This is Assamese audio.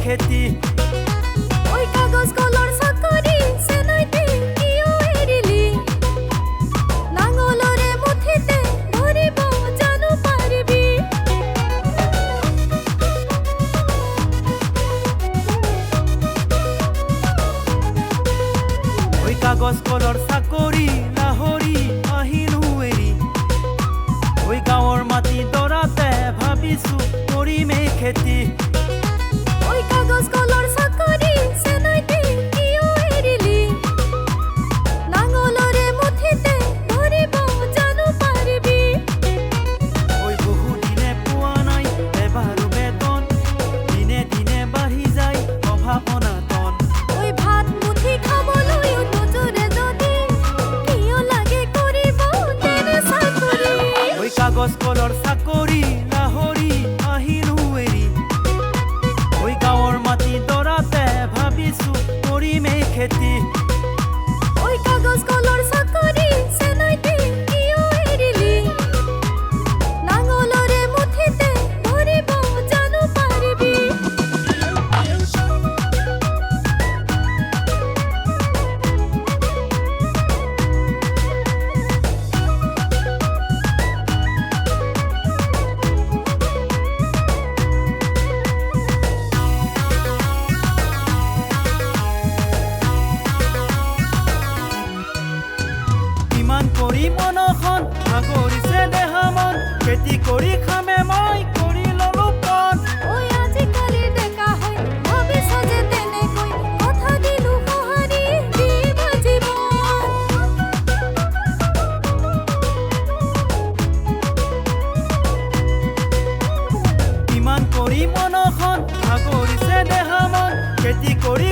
খেতি ওই কাগজ কলৰ চাকৰি চেনাইতে কিয় এৰিলি নাঙলৰে মুঠিতে ধৰিব জানো পাৰিবি ওই কাগজ কলৰ চাকৰি লাহৰি আহিলো এৰি ওই গাঁৱৰ মাটি দৰাতে ভাবিছো কৰিমেই খেতি ওই কাগজ কলৰ চাকৰি চেনাইতে কিয় এৰিলি নাঙলৰে মুঠিতে ধৰিব জানো পাৰিবি ওই বহু দিনে পোৱা নাই এবাৰো বেতন দিনে দিনে বাঢ়ি যায় অভাৱনাতন ওই ভাত মুঠি খাবলৈ নোজোৰে যদি কিয় লাগে কৰিব তেনে চাকৰি ওই কাগজ কলৰ চাকৰি লাহৰি আহিলো এৰি ওই গাঁৱৰ মাটি দৰাতে ভাবিছো কৰিমেই খেতি ওই কাগজ কলৰ চাকৰি চেনাইতে কিয় এৰিলি নাঙলৰে মুঠিতে ধৰিব জানো পাৰিবি ইমান কৰি মনখন ভাগৰিছে দেহা মন খেতি কৰি খামে মই কৰি ললো পন ওই আজিকালি ডেকা হৈ ভাবিছ যে তেনেকৈ কথা দিলো সঁহাৰি দিব জীৱন ইমান কৰি মনখন ভাগৰিছে দেহা মন খেতি কৰি